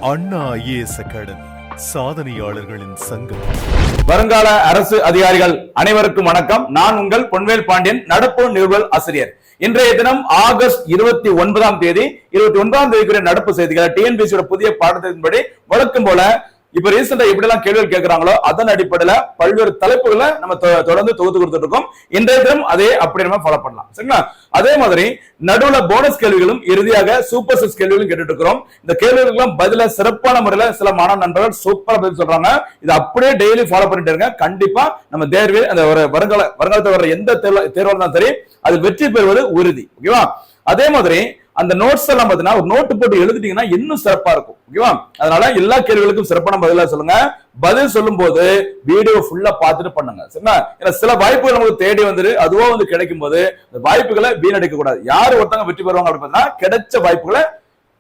அண்ணா IAS academy சாதனையாளர்களின் சங்கம். வருங்கால அரசு அதிகாரிகள் அனைவருக்கும் வணக்கம். நான் உங்கள் பொன்வேல் பாண்டியன், நடப்பு நிறுவல் ஆசிரியர். இன்றைய தினம் ஆகஸ்ட் 29ஆம் தேதி 29ஆம் தேதிக்குரிய நடப்பு செய்திகள் டிஎன்பிஎஸ்சியோட புதிய பாடத்தின்படி வழக்கம் போல இப்ப ரீசெண்டா எப்படி எல்லாம் கேள்விகள் கேட்கிறாங்களோ அதன் அடிப்படையில பல்வேறு தலைப்புகளை நம்ம தொடர்ந்து தொகுத்து கொடுத்துட்டு இருக்கோம். இன்றைய தினம் அதே அப்படி நம்ம ஃபாலோ பண்ணலாம், சரிங்களா? அதே மாதிரி நடுவுல போனஸ் கேள்விகளும் இறுதியாக சூப்பர் சிக்ஸ் கேள்விகளும் கேட்டுட்டு இருக்கிறோம். இந்த கேள்விகளுக்கு பதில சிறப்பான முறையில சில மாணவ நண்பர்கள் சூப்பரா பதில் சொல்றாங்க. இது அப்படியே டெய்லி ஃபாலோ பண்ணிட்டு இருங்க. கண்டிப்பா நம்ம தேர்வில் அந்த ஒரு வருங்காலத்தில் வர எந்த தேர்வாக இருந்தாலும் சரி அது வெற்றி பெறுவது உறுதி, ஓகேவா? அதே மாதிரி அந்த நோட்ஸ் எல்லாம் பாத்தீங்கன்னா ஒரு நோட்டு போட்டு எழுதிட்டீங்கன்னா இன்னும் சிறப்பா இருக்கும், ஓகேவா? அதனால எல்லா கேள்விகளுக்கும் சிறப்பான பதிலா சொல்லுங்க. பதில் சொல்லும் போது வீடியோ ஃபுல்லா பார்த்துட்டு பண்ணுங்க, சரிங்களா? ஏன்னா சில வாய்ப்புகள் நமக்கு தேடி வந்துட்டு அதுவோ வந்து கிடைக்கும் போது அந்த வாய்ப்புகளை வீணடிக்க கூடாது. யாரு ஒருத்தவங்க வெற்றி பெறுவாங்க அப்படின்னு பார்த்தீங்கன்னா கிடைச்ச வாய்ப்புகளை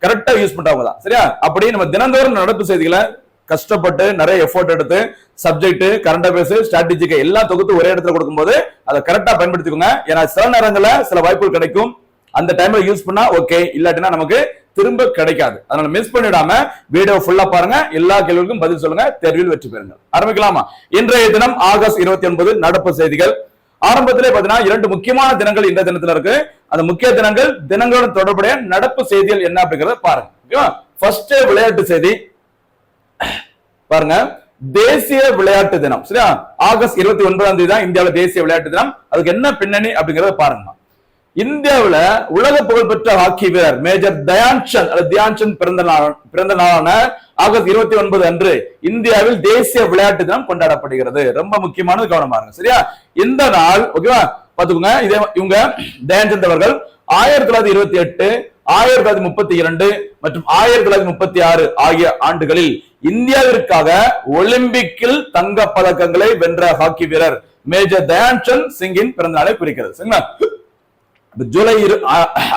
கரெக்டா யூஸ் பண்றவங்க தான், சரியா? அப்படி நம்ம தினந்தோறும் நடப்பு செய்திகளை கஷ்டப்பட்டு நிறைய எஃபோர்ட் எடுத்து சப்ஜெக்ட், கரண்ட் அஃபேர்ஸ், ஸ்ட்ராட்டஜிக்கு எல்லாம் தொகுத்து ஒரே இடத்துல கொடுக்கும்போது அதை கரெக்டா பயன்படுத்திக்கோங்க. ஏன்னா சில நேரங்கள்ல சில வாய்ப்புகள் கிடைக்கும், அந்த டைம்ல யூஸ் பண்ணா ஓகே, இல்லாட்டினா நமக்கு திரும்ப கிடைக்காது. அதனால மிஸ் பண்ணிடாம வீடியோ ஃபுல்லா பாருங்க, எல்லா கேள்விகளுக்கும் பதில் சொல்லுங்க, தேர்வில் வெற்றி பெறுங்க. ஆரம்பிக்கலாமா? இன்றைய தினம் ஆகஸ்ட் 29 நடப்பு செய்திகள். ஆரம்பத்திலே பாத்தீங்கன்னா 2 முக்கியமான தினங்கள் இந்த தினத்துல இருக்கு. அந்த முக்கிய தினங்களுடன் தொடர்புடைய நடப்பு செய்திகள் என்ன அப்படிங்கறத பாருங்க. ஃபர்ஸ்ட் விளையாட்டு செய்தி பாருங்க. தேசிய விளையாட்டு தினம், சரியா? ஆகஸ்ட் 29ஆம் தேதி தான் இந்தியாவில் தேசிய விளையாட்டு தினம். அதுக்கு என்ன பின்னணி அப்படிங்கறத பாருங்க. இந்தியாவில உலக புகழ்பெற்ற ஹாக்கி வீரர் மேஜர் தயான்சந்த் பிறந்த நாளான ஆகஸ்ட் 29 அன்று இந்தியாவில் தேசிய விளையாட்டு தினம் கொண்டாடப்படுகிறது. ரொம்ப முக்கியமானது, கவனமா இருங்க, சரியா? இந்த நாள், ஓகேவா? பாத்துக்கோங்க. இவங்க தயான்சந்த் அவர்கள் 1928, 1932 மற்றும் 1936 ஆகிய ஆண்டுகளில் இந்தியாவிற்காக ஒலிம்பிக்கில் தங்க பதக்கங்களை வென்ற ஹாக்கி வீரர் மேஜர் தயான்சந்த் சிங்கின் பிறந்த நாளை குறிக்கிறது, சரிங்களா?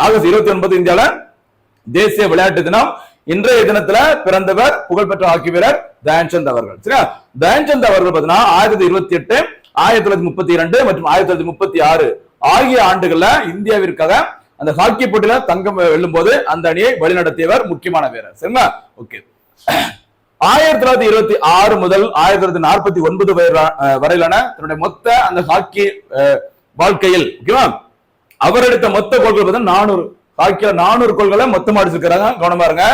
ஆகஸ்ட் 29 இந்தியாவில தேசிய விளையாட்டு தினம். இன்றைய தினத்துல பிறந்தவர் புகழ்பெற்ற ஹாக்கி வீரர் தயான்சந்த் அவர்கள், சரியா? தயான்சந்த் அவர்கள் பாத்தீங்கன்னா 1928, 1932 மற்றும் 1936 ஆகிய ஆண்டுகள்ல இந்தியாவிற்காக அந்த ஹாக்கி போட்டியில தங்கம் வெல்லும் போது அந்த அணியை வழிநடத்தியவர், முக்கியமான வீரர், சரிங்களா? ஓகே. 1926 முதல் 1949 வரையிலான தன்னுடைய மொத்த அந்த ஹாக்கி வாழ்க்கையில், ஓகேவா, அவர் எடுத்த மொத்த கோல்கள் 400. ஹாக்கில 400 கோல்களை மொத்தமா அடிச்சிருக்காங்க, கவனமா இருங்க.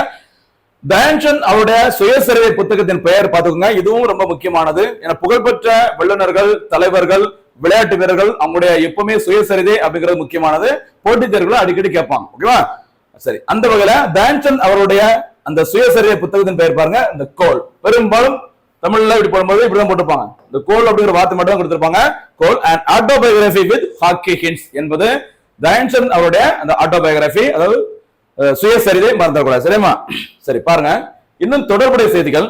தயான்சந்த் அவருடைய சுயசரிதை புத்தகத்தின் பெயர் பார்த்துக்கோங்க. இதுவும் ரொம்ப முக்கியமானது. ஏன்னா புகழ்பெற்ற வல்லுநர்கள், தலைவர்கள், விளையாட்டு வீரர்கள் அவங்களுடைய எப்பவுமே சுயசரிதை அப்படிங்கிறது முக்கியமானது. போட்டித் தேர்வுகளை அடிக்கடி கேட்பாங்க, ஓகேவா? சரி, அந்த வகையில தயான்சந்த் அவருடைய அந்த சுயசரிதை புத்தகத்தின் பெயர் பாருங்க, இந்த கோல். பெரும்பாலும் தமிழ்ல இப்படி போடும்போது இப்படிதான் போட்டுப்பாங்க. இந்த கோல் அப்படிங்கிற வார்த்தை மட்டும் தான் கொடுத்திருப்பாங்க. Goal and autobiography with hockey hints என்பது தயான்சந்த் அவருடைய அந்த ஆட்டோபயோகிராபி, அதாவது சுயசரிதை, மறந்துடக்கூடாது, சரியா? சரி, பாருங்க. இன்னும் தொடர்புடைய செய்திகள்.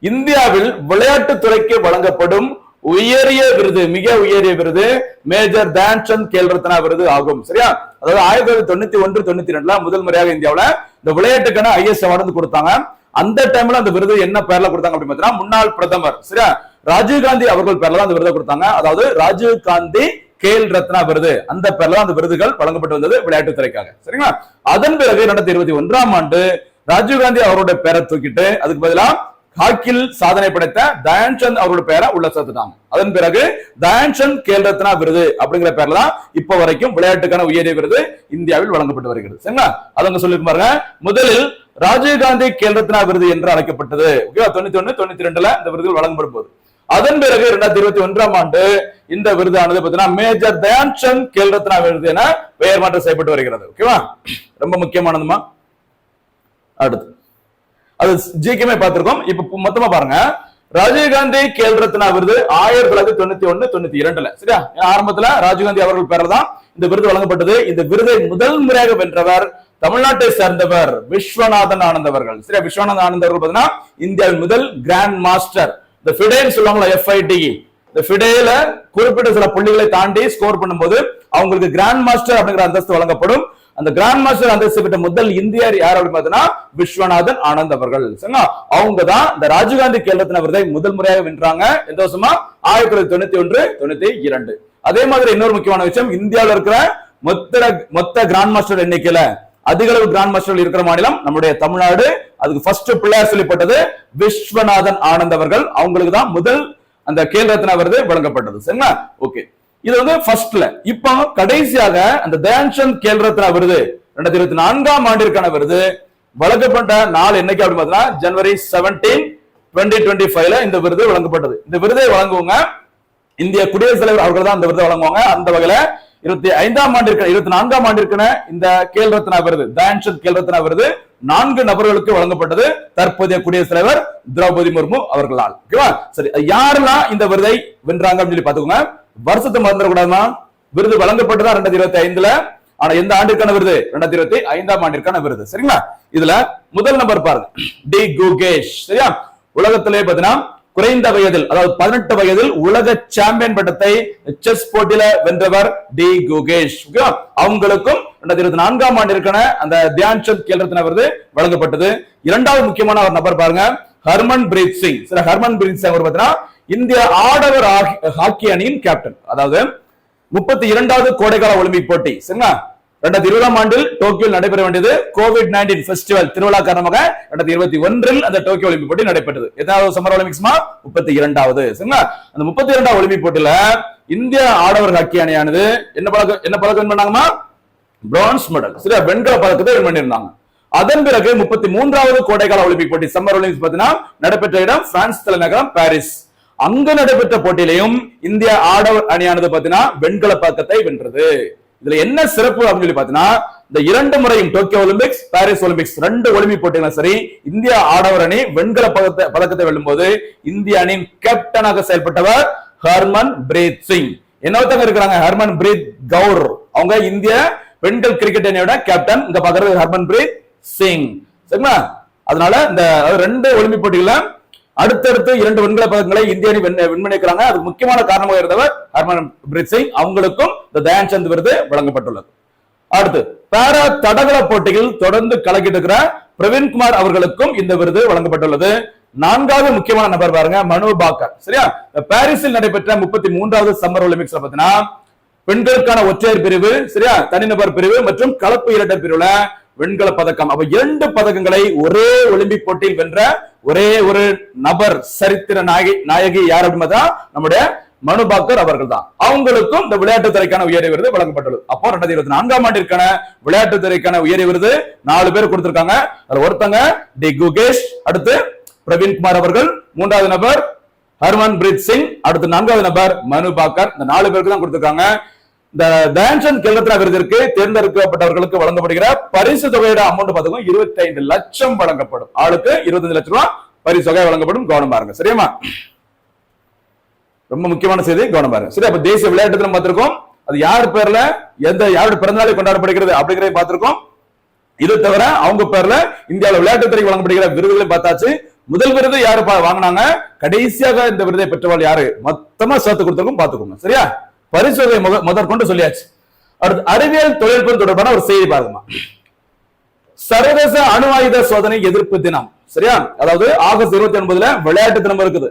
இந்தியாவில் விளையாட்டுத்துறைக்கு வழங்கப்படும் உயரிய விருது, மிக உயரிய விருது மேஜர் தயான்சந்த் கேல் ரத்னா விருது ஆகும், சரியா? அதாவது 1991, 92 முதல் முறையாக இந்தியாவில் இந்த விளையாட்டுக்கான IAS அவார்டு கொடுத்தாங்க. அந்த டைம்ல அந்த விருது என்ன பேர்ல கொடுத்தாங்க அப்படின்னு பார்த்தீங்கன்னா முன்னாள் பிரதமர், சரியா, ராஜீவ்காந்தி அவர்கள் பேர்ல தான் அந்த விருதை கொடுத்தாங்க. அதாவது ராஜீவ்காந்தி கேல் ரத்னா விருது, அந்த பேர்ல அந்த விருதுகள் வழங்கப்பட்டு வந்தது விளையாட்டுத்துறைக்காக, சரிங்களா? அதன் பிறகு 2021ஆம் ஆண்டு ராஜீவ்காந்தி அவருடைய பெயரை தூக்கிட்டு அதுக்கு பதிலா ஹாக்கியில் சாதனை படைத்த தயான்சந்த் அவருடைய பெயரை உள்ள சேர்த்துட்டாங்க. அதன் பிறகு தயான்சந்த் கேல் ரத்னா விருது அப்படிங்கிற பேர்ல தான் இப்ப வரைக்கும் விளையாட்டுக்கான உயரிய விருது இந்தியாவில் வழங்கப்பட்டு வருகிறது, சரிங்களா? அதங்க சொல்லி பாருங்க. முதலில் ராஜீவ்காந்தி கேல் ரத்னா விருது என்று அழைக்கப்பட்டது, 91, 92 இந்த விருதுகள் வழங்கப்படும் போது. அதன் பிறகு 2021ஆம் ஆண்டு இந்த விருதானது பார்த்தீங்கன்னா மேஜர் தயான்சந்த் கேல் ரத்னா விருது என பெயர் மாற்றம் செய்யப்பட்டு வருகிறது, ஓகேவா? ரொம்ப முக்கியமானதுமா. அடுத்து அது ஜிகேமே பார்த்திருக்கோம். இப்ப மொத்தமா பாருங்க. ராஜீவ்காந்தி கேல் ரத்னா விருது 1991, 92, சரியா? ஆரம்பத்துல ராஜீவ்காந்தி அவர்கள் பேர்ல தான் இந்த விருது வழங்கப்பட்டது. இந்த விருதை முதல் முறையாக வென்றவர் தமிழ்நாட்டை சேர்ந்தவர் விஸ்வநாதன் ஆனந்த் அவர்கள், சரியா? விஸ்வநாதன் ஆனந்த் அவர்கள் பாத்தீங்கன்னா இந்தியாவின் முதல் கிராண்ட் மாஸ்டர். இந்த ஃபிடேன்னு சொல்லுவாங்களா, FIDE, இந்த ஃபிடேல குறிப்பிட்ட சில புள்ளிகளை தாண்டி ஸ்கோர் பண்ணும்போது அவங்களுக்கு கிராண்ட் மாஸ்டர் அப்படிங்கிற அந்தஸ்து வழங்கப்படும். அந்த கிராண்ட் மாஸ்டர் அந்தஸ்து பெற்ற முதல் இந்தியர் யார் அப்படின்னு பார்த்தீங்கன்னா விஸ்வநாதன் ஆனந்த் அவர்கள், சரிங்களா? அவங்க தான் இந்த ராஜீவ்காந்தி கேல் ரத்னா விருதை முதல் முறையாக வென்றாங்க. எந்த வருஷமா? 1991, 92. அதே மாதிரி இன்னொரு முக்கியமான விஷயம், இந்தியாவில் இருக்கிற மொத்த கிராண்ட் மாஸ்டர் எண்ணிக்கையில அதிக அளவு கிராண்ட் மாஸ்டர்கள் இருக்கிற மாநிலம் நம்முடைய தமிழ்நாடு. அதுக்கு ஃபர்ஸ்ட் பிள்ளையார் சொல்லப்பட்டது விஸ்வநாதன் ஆனந்த் அவர்கள். அவங்களுக்கு தான் முதல் அந்த கேல் ரத்னா விருது வழங்கப்பட்டது. சரிங்களா? ஓகே, இது வந்து ஃபர்ஸ்ட்ல. இப்போ கடைசியாக அந்த தயான்சந்த் கேல் ரத்னா விருது 2024ஆம் ஆண்டிற்கான விருது வழங்கப்பட்ட நாள் என்னைக்கு அப்படின்னு பார்த்தீங்கன்னா ஜனவரி 17, 2025 இந்த விருது வழங்கப்பட்டது. இந்த விருதை வழங்குவாங்க இந்திய குடியரசுத் தலைவர் அவர்கள் தான் இந்த விருதை வழங்குவாங்க. அந்த வகையில 24ஆம் ஆண்டிற்கான இந்த கேல் ரத்னா விருது, தயான்சந்த் கேல் ரத்னா விருது 4 நபர்களுக்கு வழங்கப்பட்டது தற்போதைய குடியரசுத் தலைவர் திரௌபதி முர்மு அவர்களால். ஓகேவா? சரி, யாரெல்லாம் இந்த விருதை வென்றாங்க அப்படின்னு சொல்லி பாத்துக்கோங்க. வருஷத்தை மறந்துடக்கூடாதுமா. விருது வழங்கப்பட்டதா 2025ல. ஆனா எந்த ஆண்டிற்கான விருது? 2025ஆம் ஆண்டிற்கான விருது. சரிங்களா? இதுல முதல் நம்பர் பாருங்க, டி குகேஷ். சரியா? உலகத்திலே பாத்தீங்கன்னா குறைந்த வயதில், அதாவது 18 வயதில் உலக சாம்பியன் பட்டத்தை செஸ் போட்டியில வென்றவர் டி குகேஷ். அவங்களுக்கும் 2024ஆம் ஆண்டிற்கான அந்த தயான்சந்த் கேல் ரத்னா விருது வழங்கப்பட்டது. இரண்டாவது முக்கியமான ஒரு நபர் பாருங்க, ஹர்மன் பிரீத் சிங். ஹர்மன் பிரீத் சிங் அவர் பாத்தீங்கன்னா இந்திய ஆடவர் ஹாக்கி அணியின் கேப்டன். அதாவது 32வது கோடைக்கால ஒலிம்பிக் போட்டி சரிங்களா 2020ஆம் ஆண்டில் டோக்கியோவில் நடைபெற வேண்டியது கோவிட்-19 ஃபெஸ்டிவல் திருவிழா காரணமாக 2021இல் அந்த டோக்கியோ ஒலிம்பிக் போட்டி நடைபெற்றது. எத்தனாவது சம்மர் ஒலிம்பிக்ஸ்மா? 32வது. சரிங்களா? அந்த 32வது ஒலிம்பிக் போட்டியில இந்திய ஆடவர் ஹாக்கி அணியானது என்ன பதக்கம் பண்ணாங்கமா? Bronze medal. சரியா? வெண்கல பதக்கத்தை வின் பண்ணியிருந்தாங்க. அதன் பிறகு 33வது கோடைக்கால ஒலிம்பிக் போட்டி சம்மர் ஒலிம்பிக்ஸ் பார்த்தீங்கன்னா நடைபெற்ற இடம் பிரான்ஸ் தலைநகரம் பாரிஸ். அங்க நடைபெற்ற போட்டியிலையும் இந்திய ஆடவர் அணியானது பாத்தீங்கன்னா வெண்கல பதக்கத்தை வென்றது. இதுல என்ன சிறப்பு அப்படின்னு சொல்லி பாத்தீங்கன்னா இந்த 2 முறையும் Tokyo Olympics, Paris Olympics 2 Olympic போட்டிகளும் சரி இந்திய ஆடவர் அணி வெண்கல பதக்கத்தை வெல்லும் போது இந்திய அணியின் கேப்டனாக செயல்பட்டவர் ஹர்மன் பிரீத் சிங். என்னவத்தங்க இருக்கிறாங்க? ஹர்மன் பிரீத் கவுர். அவங்க இந்திய பெண்கள் கிரிக்கெட் அணியோட கேப்டன். இங்க பாக்குறது ஹர்மன் பிரீத் சிங். சரிங்களா? அதனால இந்த 2 ஒலிம்பிக் போட்டிகள அடுத்தடுத்து 2 வெண்கல பதக்கங்களை இந்திய அணி வின் பண்ணிருக்காங்க. அதுக்கு முக்கியமான காரணமாக இருந்தவர் ஹர்மன் பிரீத் சிங். அவங்களுக்கும் இந்த தயான்சந்த் விருது வழங்கப்பட்டுள்ளது. அடுத்து பாரா தடகள போட்டியில் தொடர்ந்து கலக்கிட்டு இருக்கிற பிரவீன்குமார் அவர்களுக்கும் இந்த விருது வழங்கப்பட்டுள்ளது. 4வது முக்கியமான நபர் பாருங்க, மனு பாக்கர். சரியா? பாரிஸில் நடைபெற்ற 33வது சம்மர் ஒலிம்பிக்ஸ்ல பாத்தீங்கன்னா பெண்களுக்கான ஒற்றையர் பிரிவு, சரியா, தனிநபர் பிரிவு மற்றும் கலப்பு இரட்டை பிரிவுல வெண்கல பதக்கம். அப்ப 2 பதக்கங்களை ஒரே ஒலிம்பிக் போட்டியில் வென்ற ஒரே ஒரு நபர், சரித்திர நாயகி யார் அப்படின்னா நம்முடைய மனு பாக்கர் அவர்கள் தான். அவங்களுக்கும் இந்த விளையாட்டுத்துறைக்கான உயரிய விருது வழங்கப்பட்டுள்ளது. அப்போ 2024ஆம் ஆண்டிற்கான விளையாட்டுத்துறைக்கான உயரிய விருது 4 பேர் கொடுத்திருக்காங்க. அதுல ஒருத்தங்க டி குகேஷ், அடுத்து பிரவீன்குமார் அவர்கள், 3வது நபர் ஹர்மன் பிரீத் சிங், அடுத்து 4வது நபர் மனு பாக்கர். இந்த 4 பேருக்கு தான் கொடுத்திருக்காங்க. இந்த தயான்சந்த் கேல் ரத்னா விருதிற்கு தேர்ந்தெடுக்கப்பட்டவர்களுக்கு வழங்கப்படுகிற பரிசு தொகையோட அமௌண்ட் பார்த்தோம் 25 லட்சம் வழங்கப்படும். ஆளுக்கு 25 லட்சம் ரூபாய் பரிசு தொகை வழங்கப்படும். கவனம் பாருங்க. சரியா? ரொம்ப முக்கியமான செய்தி, கவனம் பாருங்க. சரி, அப்ப தேசிய விளையாட்டு தினம் பார்த்திருக்கோம். அது யார் பேர்ல யாருடைய பிறந்தநாளை கொண்டாடப்படுகிறது அப்படிங்கறத பார்த்திருக்கோம். இது தவிர அவங்க பேர்ல இந்தியாவில் விளையாட்டுத்துறை வழங்கப்படுகிற விருதுகளை பார்த்தாச்சு. முதல் விருது யாரு வாங்கினாங்க, கடைசியாக இந்த விருதை பெற்றவர்கள் யாரு, மொத்தமா சேர்த்து கொடுத்திருக்கோம் பார்த்துக்கோங்க. சரியா? பரிசோதனை முதற்கொண்டு சொல்லியாச்சு. அடுத்து அறிவியல் தொழில்நுட்பம் தொடர்பான ஒரு செய்தி பாருங்க. சர்வதேச அணு ஆயுத சோதனை எதிர்ப்பு தினம். சரியா? அதாவது ஆகஸ்ட் 29ல விளையாட்டு தினம் இருக்குது.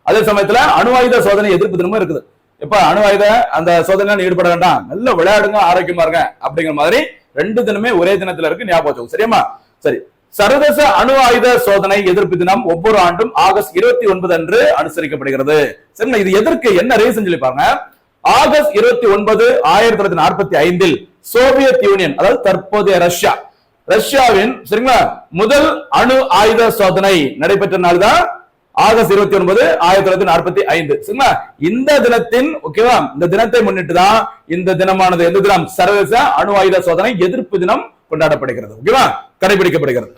அதே சமயத்துல அணு ஆயுத சோதனை எதிர்ப்பு தினமும் இருக்குது. எப்ப அணு ஆயுத அந்த சோதனை ஈடுபட வேண்டாம், நல்ல விளையாடுங்க, ஆரோக்கியமா இருங்க அப்படிங்கிற மாதிரி 2 தினமே ஒரே தினத்துல இருக்கு. ஞாபகம் வச்சுக்கோங்க. சரியாமா? சரி, சர்வதேச அணு ஆயுத சோதனை எதிர்ப்பு தினம் ஒவ்வொரு ஆண்டும் ஆகஸ்ட் 29 அன்று அனுசரிக்கப்படுகிறது. சரிங்களா? இது எதற்கு, என்ன ரீசன் சொல்லி பாருங்க. ஆகஸ்ட் 29, 1945 சோவியத் யூனியன், அதாவது தற்போதைய ரஷ்யாவின் சரிங்களா முதல் அணு ஆயுத சோதனை நடைபெற்ற நாள் தான் ஆகஸ்ட் 29, 1945. சரிங்களா? இந்த தினத்தின் ஓகேவா, இந்த தினத்தை முன்னிட்டு தான் இந்த தினமானது எந்த தினம், சர்வதேச அணு ஆயுத சோதனை எதிர்ப்பு தினம் கொண்டாடப்படுகிறது. ஓகேவா, கடைபிடிக்கப்படுகிறது.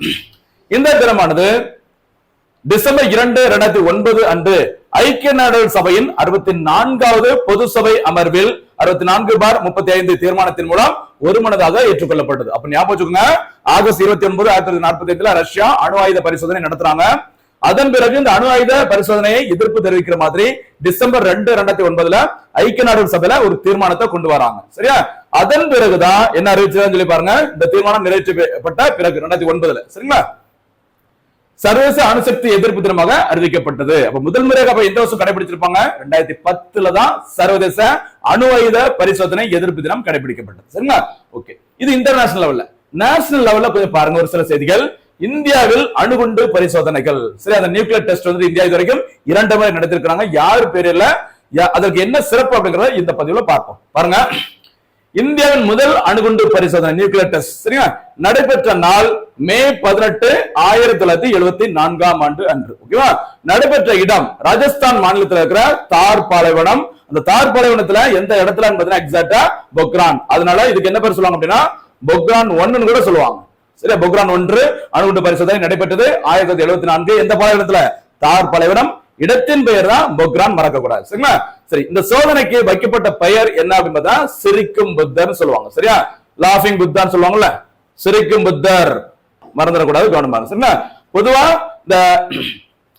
இந்த தினமானது டிசம்பர் 2, 2009 அன்று ஐக்கிய நாடுகள் சபையின் 64வது பொது சபை அமர்வில் 64/35 தீர்மானத்தின் மூலம் ஒருமனதாக ஏற்றுக்கொள்ளப்பட்டது. அப்ப ஞாபகம் வச்சுக்கோங்க, ஆகஸ்ட் 29, 1945 ரஷ்யா அணு ஆயுத பரிசோதனை நடத்துறாங்க. அதன் பிறகு இந்த அணு ஆயுத பரிசோதனையை எதிர்ப்பு தெரிவிக்கிற மாதிரி டிசம்பர் 2, 2009 ஐக்கிய நாடுகள் சபையில ஒரு தீர்மானத்தை கொண்டு வராங்க. சரியா? அதன் பிறகுதான் என்ன அறிவிச்சதுன்னு சொல்லி பாருங்க. இந்த தீர்மானம் நிறைவேற்றப்பட்ட பிறகு 2009 சரிங்களா சர்வதேச அணுசக்தி எதிர்ப்பு தினமாக அறிவிக்கப்பட்டது. அப்ப முதல் முறையாக எந்த வருஷம் கடைபிடிச்சிருப்பாங்க, 2010 தான் சர்வதேச அணு ஆயுத பரிசோதனை எதிர்ப்பு தினம் கடைபிடிக்கப்பட்டது. சரிங்களா? ஓகே, இது இன்டர்நேஷனல் லெவல்ல. நேஷனல் லெவல்ல கொஞ்சம் பாருங்க ஒரு சில செய்திகள். இந்தியாவில் அணுகுண்டு பரிசோதனைகள், சரி, அந்த நியூக்ளியர் டெஸ்ட் வந்து இந்தியா இது வரைக்கும் 2 முறை நடத்திருக்காங்க. யாரு பேர்ல அதற்கு என்ன சிறப்பு அப்படிங்கறத இந்த பதிவுல பார்ப்போம். பாருங்க, இந்தியாவின் முதல் அணுகுண்டு பரிசோதனை நியூக்ளியர் டெஸ்ட் சரியா நடைபெற்ற நாள் மே 18, 1974 ஆண்டு அன்று. ஓகேவா? நடைபெற்ற இடம் ராஜஸ்தான் மாநிலத்தில் இருக்கிற தார் பாலைவனம். அந்த தார் பாலைவனத்துல எந்த இடத்துல எக்ஸாக்டா பொக்ரான். அதனால இதுக்கு என்ன பேர் சொல்லுவாங்க அப்படின்னா பொக்ரான் 1 கூட சொல்லுவாங்க. சரியா? பொக்ரான் 1 அணுகுண்டு பரிசோதனை நடைபெற்றது 1974. எந்த பாலைவனத்துல? தார் பாலைவனம். இடத்தின் பெயர் தான் பொக்ரான், மறக்க கூடாது. சரிங்களா? சரி, இந்த சோதனைக்கு வைக்கப்பட்ட பெயர் என்ன அப்படின்னா சிரிக்கும் புத்தர் சொல்லுவாங்க. சரியா? லாஃபிங் புத்தர் சொல்லுவாங்கல்ல, சிரிக்கும் புத்தர் மறந்துடக்கூடாது, கவனமாக. சரிங்களா? பொதுவா இந்த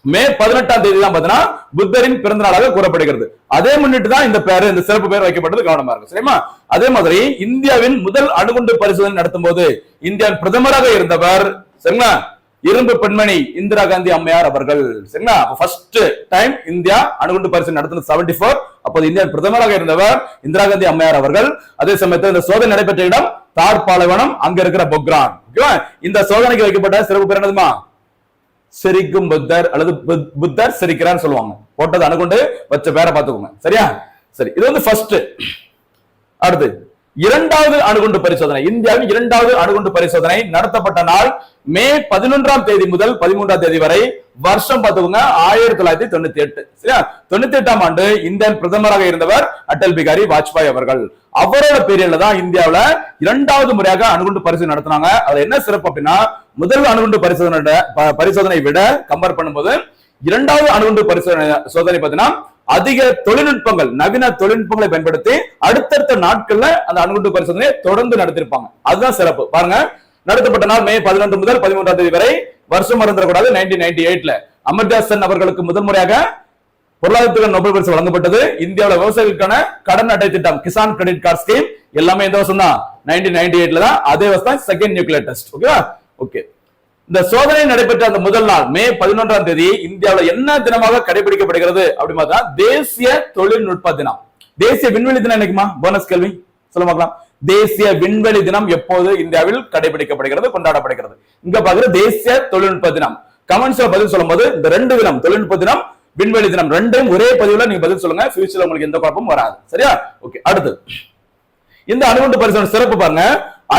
மே 18ஆம் தேதி தான் பாத்தீங்கன்னா புத்தரின் பிறந்த நாளாக கூறப்படுகிறது. அதே முன்னிட்டு தான் இந்த பேரு, இந்த சிறப்பு பெயர் வைக்கப்பட்டது, கவனமா இருக்கு. சரிமா? அதே மாதிரி இந்தியாவின் முதல் அணுகுண்டு பரிசோதனை நடத்தும் போது இந்தியாவின் பிரதமராக இருந்தவர் சரிங்களா இரும்பு பெண்மணி இந்திரா காந்தி அம்மையார் அவர்கள். சரிங்களா? ஃபர்ஸ்ட் டைம் இந்தியா அணுகுண்டு பரிசோதனை நடத்தின 74. அப்போது இந்தியா பிரதமராக இருந்தவர் இந்திரா காந்தி அம்மையார் அவர்கள். அதே சமயத்தில் இந்த சோதனை நடைபெற்ற இடம் தார் பாலைவனம், அங்க இருக்கிற பொக்ரான். இந்த சோதனைக்கு வைக்கப்பட்ட சிறப்பு பேர் என்னதுமா? சிரிக்கும் புத்தர் அல்லது புத்தர் சிரிக்கிறார் சொல்லுவாங்க. போட்டது அணுகுண்டு வச்ச பேரை பார்த்துக்கோங்க. சரியா? சரி, இது வந்து ஃபர்ஸ்ட். அடுத்து இரண்டாவது அணுகுண்டு பரிசோதனை. இந்தியாவின் இரண்டாவது அணுகுண்டு பரிசோதனை நடத்தப்பட்ட நாள் மே 11ஆம் தேதி முதல் 13ஆம் தேதி வரை. வருஷம் பார்த்துக்கோங்க 1998. சரியா? 98ஆம் ஆண்டு இந்தியன் பிரதமராக இருந்தவர் அடல் பிகாரி வாஜ்பாய் அவர்கள். அவரோட பீரியட்ல தான் இந்தியாவில இரண்டாவது முறையாக அணுகுண்டு பரிசோதனை நடத்தினாங்க. அது என்ன சிறப்பு அப்படின்னா முதல் அணுகுண்டு பரிசோதனை விட கம்பேர் பண்ணும்போது இரண்டாவது அணுகுண்டு சோதனை பார்த்தீங்கன்னா அதிக தொழில்நுட்பங்கள், நவீன தொழில்நுட்பங்களை பயன்படுத்தி அடுத்தடுத்த நாட்கள்ல அந்த அணுகுண்டு பரிசோதனையை தொடர்ந்து நடத்திருப்பாங்க. அதுதான் சிறப்பு. பாருங்க, நடத்தப்பட்ட நாள் மே 11 முதல் 13ஆம் தேதி வரை. வருஷம் மறந்துடக்கூடாது 1998. அமர்த்யா சென் அவர்களுக்கு முதல் முறையாக பொருளாதாரத்துக்கு நோபல் பரிசு வழங்கப்பட்டது. இந்தியாவில் விவசாயிகளுக்கான கடன் அட்டை திட்டம் கிசான் கிரெடிட் கார்டு ஸ்கீம் எல்லாமே இந்த வருஷம் தான் 1998 தான். அதே வருஷம் செகண்ட் நியூக்ளியர் டெஸ்ட். ஓகேவா? ஓகே. இந்த சோதனை நடைபெற்ற அந்த முதல் நாள் மே 11ஆம் தேதி இந்தியாவில் என்ன தினமாக கடைபிடிக்கப்படுகிறது அப்படின்னா தேசிய தொழில்நுட்ப தினம். தேசிய விண்வெளி தினம் என்னைக்குமா? போனஸ் கேள்வி சொல்ல பார்க்கலாம். தேசிய விண்வெளி தினம் எப்போது இந்தியாவில் கடைபிடிக்கப்படுகிறது, கொண்டாடப்படுகிறது? இங்க பாக்குற தேசிய தொழில்நுட்ப தினம். கமெண்ட்ஸ்ல பதில் சொல்லும் போது இந்த 2 தினம், தொழில்நுட்ப தினம், விண்வெளி தினம், ரெண்டையும் ஒரே பதிவுல நீங்க பதில் சொல்லுங்க. ஃபியூச்சர்ல உங்களுக்கு எந்த குழப்பமும் வராது. சரியா? ஓகே. அடுத்து இந்த அணுகுண்டு பரிசோதனை சிறப்பு பாருங்க.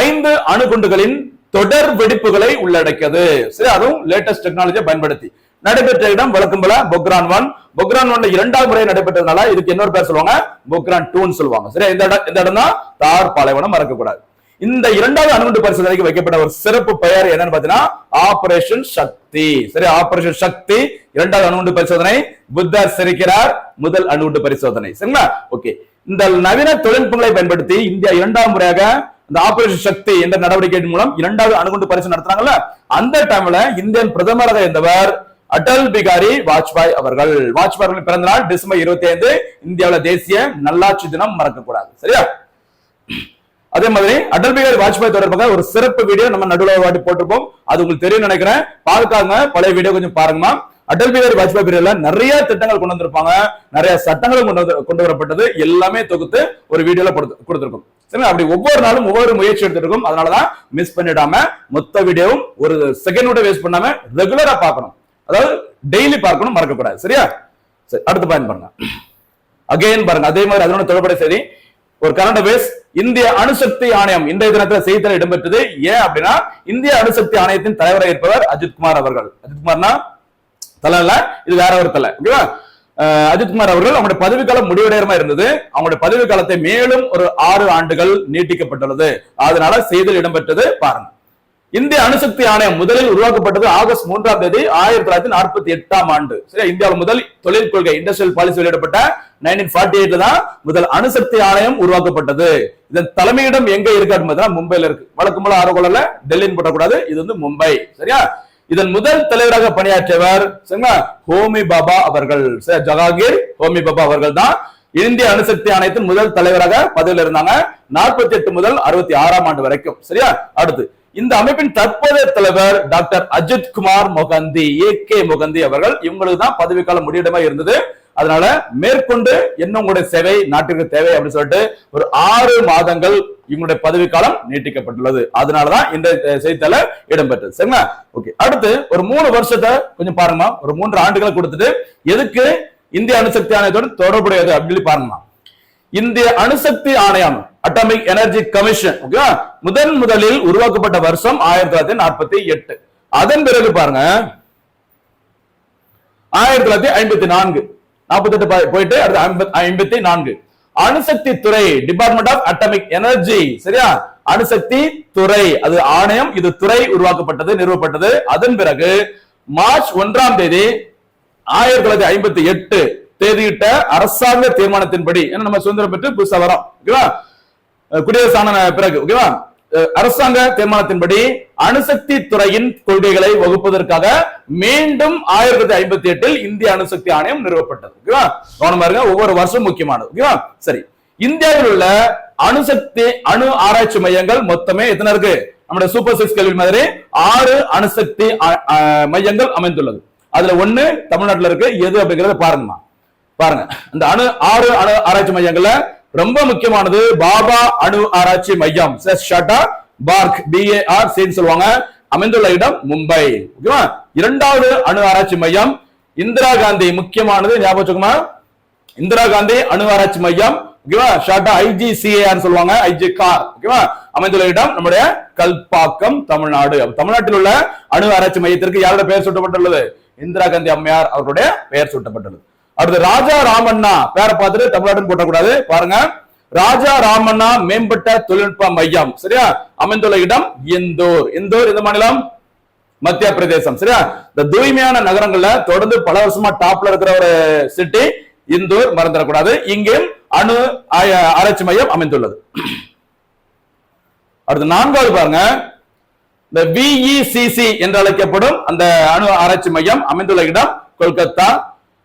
5 அணுகுண்டுகளின் தொடர் வெடிப்புகளை உள்ளடக்கியது. சரி, அதுவும் லேட்டஸ்ட் டெக்னாலஜியை பயன்படுத்தி நடைபெற்ற இடம் வழக்கம் போல பொக்ரான் 1. பொக்ரான் 1 இரண்டாவது முறை நடைபெற்றதுனால இதுக்கு இன்னொரு பேர் சொல்லுவாங்க பொக்ரான் 2 சொல்லுவாங்க. சரி, இந்த இடம் தான் தார் பாலைவனம், மறக்கக்கூடாது. இந்த இரண்டாவது அணுகுண்டு பரிசோதனைக்கு வைக்கப்பட்ட ஒரு சிறப்பு பெயர் என்னன்னு பாத்தீங்கன்னா ஆபரேஷன் சக்தி. சரி, ஆபரேஷன் சக்தி இரண்டாவது அணுகுண்டு பரிசோதனை. புத்தர் சிரிக்கிறார் முதல் அணுகுண்டு பரிசோதனை. சரிங்களா? ஓகே. இந்த நவீன தொழில்நுட்பங்களை பயன்படுத்தி இந்தியா இரண்டாவது முறையாக இந்த ஆபரேஷன் சக்தி என்ற நடவடிக்கை மூலம் இரண்டாவது அணுகுண்டு பரிசோதனை நடத்துறாங்கல்ல, அந்த டைம்ல இந்தியன் பிரதமராக இருந்தவர் அடல் பிகாரி வாஜ்பாய் அவர்கள். வாஜ்பாய் அவர்களின் பிறந்த நாள் டிசம்பர் 25. இந்தியாவில் தேசிய நல்லாட்சி தினம், மறக்கக்கூடாது. சரியா? அதே மாதிரி அடல் பிகாரி வாஜ்பாய் தொடர்பாக ஒரு சிறப்பு வீடியோ நம்ம நடுவில் வாட்டி போட்டிருப்போம். அது உங்களுக்கு தெரியும் நினைக்கிறேன். பார்க்காங்க, பழைய வீடியோ கொஞ்சம் பாருங்கம்மா. அடல் பிகாரி வாஜ்பாய் பீரியட்ல நிறைய திட்டங்கள் கொண்டு வந்திருப்பாங்க, நிறைய சட்டங்களும் கொண்டு வரப்பட்டது. எல்லாமே தொகுத்து ஒரு வீடியோல கொடுத்திருக்கும். சரி, அப்படி ஒவ்வொரு நாளும் ஒவ்வொரு முயற்சி எடுத்துருக்கும். அதனாலதான் மிஸ் பண்ணிடாம மொத்த வீடியோவும் ஒரு செகண்ட் வேஸ்ட் பண்ணாம ரெகுலரா பார்க்கணும். அதாவது டெய்லி பார்க்கணும், மறக்கக்கூடாது. சரியா? சரி, அடுத்து பாருங்க. அகைன் பாருங்க, அதே மாதிரி அதனோட தொடர்புடைய செய்தி. ஒரு கரண்ட் அஃபேர்ஸ். இந்திய அணுசக்தி ஆணையம் இன்றைய தினத்தில் செய்தித்தாள் இடம்பெற்றது. ஏன் அப்படின்னா இந்திய அணுசக்தி ஆணையத்தின் தலைவராக இருப்பவர் அஜித்குமார் அவர்கள். அஜித்குமார்னா தலை, இது வேற ஒரு தலை. ஓகேவா? அஜித்குமார் அவர்கள் அவங்களுடைய பதவிக்காலம் முடிவடையமா இருந்தது. அவங்களுடைய பதவி காலத்தை மேலும் ஒரு 6 ஆண்டுகள் நீட்டிக்கப்பட்டுள்ளது. அதனால செய்தியில் இடம்பெற்றது பாருங்க. இந்திய அணுசக்தி ஆணையம் முதலில் உருவாக்கப்பட்டது ஆகஸ்ட் 3ஆம் தேதி 1948ஆம் ஆண்டு. சரி, இந்தியாவில் முதல் தொழில் கொள்கை இண்டஸ்ட்ரியல் பாலிசி வெளியிடப்பட்ட 1948 தான் முதல் அணுசக்தி ஆணையம் உருவாக்கப்பட்டது. இதன் தலைமையிடம் எங்க இருக்கு அப்படின்னு மும்பைல இருக்கு. வழக்கம் போல ஆரோகோல டெல்லின்னு போடக்கூடாது, இது வந்து மும்பை. சரியா? இதன் முதல் தலைவராக பணியாற்றியவர் ஹோமி பாபா அவர்கள். ஜஹாங்கீர் ஹோமி பாபா அவர்கள் தான் இந்திய அணுசக்தி ஆணையத்தின் முதல் தலைவராக பதவியில் இருந்தாங்க 48 முதல் 66ஆம் ஆண்டு வரைக்கும். சரியா? அடுத்து இந்த அமைப்பின் தற்போதைய தலைவர் டாக்டர் அஜித் குமார் மொகந்தி, AK மொகந்தி அவர்கள். இவங்களுக்கு தான் பதவிக்காலம் முடியிடமா இருந்தது. அதனால மேற்கொண்டு என்ன உங்களுடைய சேவை நாட்டிற்கு தேவை அப்படின்னு சொல்லிட்டு ஒரு 6 மாதங்கள் இவங்களுடைய பதவி காலம் நீட்டிக்கப்பட்டுள்ளது. அதனாலதான் இந்த செய்தித்தாள இடம்பெற்றது. சரிங்களா? ஓகே, அடுத்து ஒரு 3 வருஷத்தை கொஞ்சம் பாருங்கம்மா. ஒரு 3 ஆண்டுகளை கொடுத்துட்டு எதுக்கு இந்திய அணுசக்தி ஆணையத்துடன் தொடர்புடையது அப்படின்னு பாருங்கம்மா. இந்திய அணுசக்தி ஆணையம், அட்டாமிக் எனர்ஜி கமிஷன், முதலில் உருவாக்கப்பட்ட வருஷம் 1948. அதன் பிறகு பாருங்க 1954, 48 போயிட்டு அடுத்து 54 அணுசக்தி துறை, டிபார்ட்மெண்ட் ஆஃப் அட்டாமிக் எனர்ஜி. சரியா? அணுசக்தி துறை, அது ஆணையம், இது துறை உருவாக்கப்பட்டது, நிறுவப்பட்டது. அதன் பிறகு மார்ச் 1ஆம் தேதி 1958 தேதியிட்ட அரசாங்க தீர்மானத்தின்படி, நம்ம சுதந்திரம் பெற்று புதுசா வரோம், ஓகேவா, குடியரசான பிறகு, ஓகேவா, அரசாங்க தீர்மானத்தின்படி அணுசக்தி துறையின் கொள்கைகளை வகுப்பதற்காக மீண்டும் 1958 இந்திய அணுசக்தி ஆணையம் நிறுவப்பட்டது. ஓகேவா, கவனமா இருங்க, ஒவ்வொரு வருஷம் முக்கியமானது. ஓகேவா, சரி. இந்தியாவில் உள்ள அணுசக்தி அணு ஆராய்ச்சி மையங்கள் மொத்தமே எத்தனை இருக்கு? நம்முடைய சூப்பர் 6 கேள்வி மாதிரி 6 அணுசக்தி மையங்கள் அமைந்துள்ளது. அதுல 1 தமிழ்நாட்டில் இருக்கு. எது அப்படிங்கறத பாருங்கம்மா. பாருங்க, இந்த 6 அணு ஆராய்ச்சி மையங்கள்ல ரொம்ப முக்கியமானது பாபா அணு ஆராய்ச்சி மையம், பார்க், BARC சொல்லுவாங்க, அமைந்துள்ள இடம் மும்பை. ஓகேவா. 2வது அணு ஆராய்ச்சி மையம் இந்திரா காந்தி, முக்கியமானது, ஞாபகம் வச்சுக்கோமா, இந்திரா காந்தி அணு ஆராய்ச்சி மையம், ஓகேவா, ஷார்ட்டா IGCAR சொல்லுவாங்க, IGCAR, ஓகேவா, அமைந்துள்ள இடம் நம்முடைய கல்பாக்கம், தமிழ்நாடு. தமிழ்நாட்டில் உள்ள அணு ஆராய்ச்சி மையத்திற்கு யாரோட பெயர் சூட்டப்பட்டுள்ளது? இந்திரா காந்தி அம்மையார் அவருடைய பெயர் சூட்டப்பட்டுள்ளது. அடுத்து ராஜா ராமண்ணா, பேரை பார்த்துட்டு தமிழ்நாடு போட்டக்கூடாது, பாருங்க, ராஜா ராமண்ணா மேம்பட்ட தொழில்நுட்ப மையம், சரியா, அமைந்துள்ள இடம் இந்தூர். இந்தூர் இந்த மாநிலம் மத்திய பிரதேசம். சரியா? இந்த தூய்மையான நகரங்கள்ல தொடர்ந்து பல வருஷமா டாப்ல இருக்கிற ஒரு சிட்டி இந்தூர், மறந்துடக்கூடாது. இங்கே அணு ஆராய்ச்சி மையம் அமைந்துள்ளது. அடுத்து 4வது பாருங்க, இந்த VECC என்று அழைக்கப்படும் அந்த அணு ஆராய்ச்சி மையம் அமைந்துள்ள இடம் கொல்கத்தா.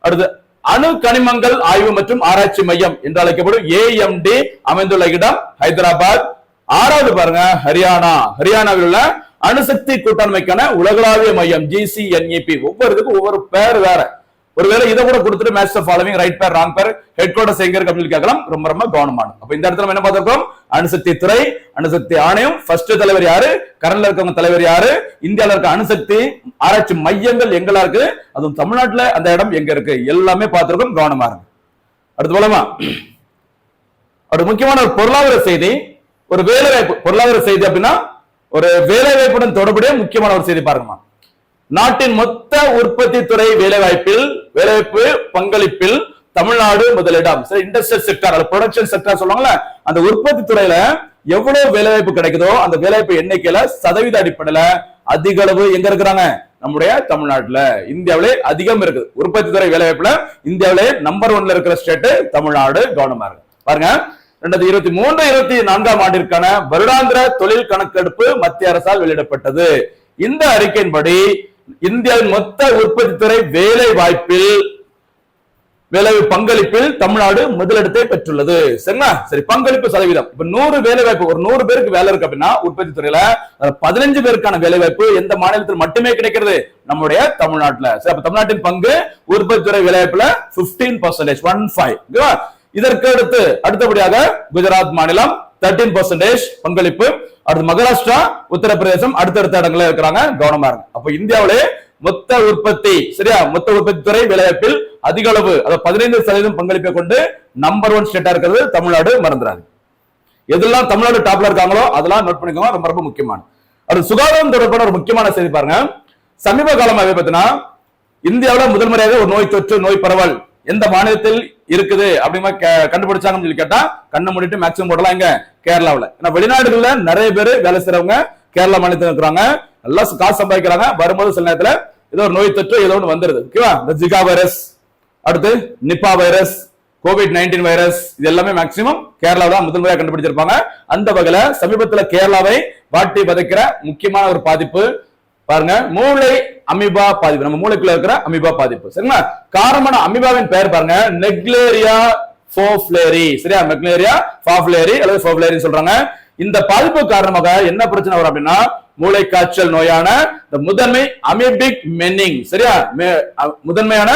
அடுத்து அணு கனிமங்கள் ஆய்வு மற்றும் ஆராய்ச்சி மையம் என்று அழைக்கப்படும் AMD அமைந்துள்ள இடம் ஹைதராபாத். 6வது பாருங்க, ஹரியானாவில் உள்ள அணுசக்தி கூட்டாண்மைக்கான உலகளாவிய மையம் GCNEP. ஒவ்வொருக்கும் ஒவ்வொரு பேர் வேற. ஒருவேளை இதை கூட கொடுத்துட்டு மேட்ச் ஃபாலோவிங் ரைட் பேர் ராங் பேர் ஹெட் குவார்டர்ஸ் எங்க இருக்கு அப்படின்னு கேட்கலாம். ரொம்ப ரொம்ப கவனமான. அப்ப இந்த இடத்துல என்ன பார்த்திருக்கோம்? அணுசக்தி துறை, அணுசக்தி ஆணையம், ஃபர்ஸ்ட் தலைவர் யாரு, கரண்ட்ல இருக்கவங்க தலைவர் யாரு, இந்தியாவில் இருக்க அணுசக்தி ஆராய்ச்சி மையங்கள் எங்களா இருக்கு, அதுவும் தமிழ்நாட்டுல அந்த இடம் எங்க இருக்கு, எல்லாமே பார்த்திருக்கோம். கவனமா இருக்கு. அடுத்து போலாமா? ஒரு முக்கியமான ஒரு பொருளாதார செய்தி, ஒரு வேலை வாய்ப்பு பொருளாதார செய்தி அப்படின்னா ஒரு வேலை வாய்ப்புடன் தொடர்புடைய முக்கியமான ஒரு செய்தி பாருங்கம்மா. நாட்டின் மொத்த உற்பத்தி துறை வேலைவாய்ப்பு பங்களிப்பில் தமிழ்நாடு முதலிடம். சரி, இண்டஸ்ட்ரியல் செக்டர், ப்ரொடக்ஷன் செக்டர் சொல்லுவாங்கல்ல, அந்த உற்பத்தி துறையில எவ்வளவு வேலைவாய்ப்பு கிடைக்குதோ அந்த வேலைவாய்ப்பு எண்ணிக்கையில சதவீத அடிப்படையில அதிக அளவு எங்க இருக்கிறாங்க? நம்முடைய தமிழ்நாட்டுல. இந்தியாவிலே அதிகம் இருக்குது உற்பத்தி துறை வேலைவாய்ப்புல. இந்தியாவிலே நம்பர் 1ல இருக்கிற ஸ்டேட் தமிழ்நாடு. கவனமா இருக்கு. பாருங்க, 2023-24 ஆண்டிற்கான வருடாந்திர தொழில் கணக்கெடுப்பு மத்திய அரசால் வெளியிடப்பட்டது. இந்த அறிக்கையின்படி இந்தியாவின் மொத்த உற்பத்தி துறை வேலை பங்களிப்பில் தமிழ்நாடு முதலிடத்தை பெற்றுள்ளது. சரிங்களா? சரி, பங்களிப்பு சதவீதம். இப்ப 100 வேலை வாய்ப்பு, ஒரு 100 பேருக்கு வேலை இருக்கு அப்படின்னா உற்பத்தி துறையில 15 பேருக்கான வேலை வாய்ப்பு எந்த மாநிலத்தில் மட்டுமே கிடைக்கிறது? நம்முடைய தமிழ்நாட்டுல. சரி, அப்ப தமிழ்நாட்டின் பங்கு உற்பத்தி துறை வேலை வாய்ப்புல 15%, 15. இதற்கு அடுத்தபடியாக குஜராத் மாநிலம் 13% பங்களிப்பு. அடுத்து மகாராஷ்டிரா, உத்தரப்பிரதேசம் அடுத்தடுத்த இடங்கள்ல இருக்கிறாங்க. கவனமா இருக்கு. அப்ப இந்தியாவிலே மொத்த உற்பத்தி, சரியா, மொத்த உற்பத்தி துறை வேலைவாய்ப்பில் அதிக அளவு, அதாவது 15% பங்களிப்பை கொண்டு நம்பர் 1 ஸ்டேட்டா இருக்கிறது தமிழ்நாடு. மறந்துடாது. எதெல்லாம் தமிழ்நாடு டாப்ல இருக்காங்களோ அதெல்லாம் நோட் பண்ணிக்கோங்க, ரொம்ப ரொம்ப முக்கியமான. அடுத்து சுகாதாரம் தொடர்பான ஒரு முக்கியமான செய்தி பாருங்க. சமீப காலமாகவே பார்த்தீங்கன்னா இந்தியாவில முதல் முறையாக ஒரு நோய் தொற்று, நோய் பரவல் எந்த மாநிலத்தில் இருக்குது அப்படிமா கண்டுபிடிச்சாங்கன்னு சொல்லி கேட்டா கண்ணை மூடிட்டு மேக்சிமம் போடலாம் இங்க கேரளாவில். ஏன்னா வெளிநாடுகள்ல நிறைய பேர் வேலை செய்யறவங்க கேரளா மாநிலத்தில் இருக்கிறாங்க, நல்லா காசு சம்பாதிக்கிறாங்க. வரும்போது சில நேரத்துல ஏதோ ஒரு நோய் தொற்று ஏதோ ஒன்று வந்துருது. ஓகேவா? இந்த ஜிகா வைரஸ், அடுத்து நிப்பா வைரஸ், COVID-19 வைரஸ், இது எல்லாமே மேக்சிமம் கேரளாவில் தான் முதல் முறையாக கண்டுபிடிச்சிருப்பாங்க. அந்த வகையில சமீபத்துல கேரளாவை வாட்டி வதைக்கிற முக்கியமான ஒரு பாதிப்பு பாருங்க, மூளை அமீபா பாதிப்பு. நம்ம மூளைக்குள்ள இருக்கிற அமீபா பாதிப்பு. சரிங்களா? காரணமான அமீபாவின் பெயர் பாருங்க, நெக்லேரியா ஃபோஃப்லேரி. சரியா? நெக்லேரியா ஃபோஃப்லேரி அல்லது ஃபோஃப்லேரி சொல்றாங்க. இந்த பாதிப்பு காரணமாக என்ன பிரச்சனை வரும் அப்படின்னா மூளை காய்ச்சல் நோயான முதன்மை அமீபிக் மென்னிங். சரியா? முதன்மையான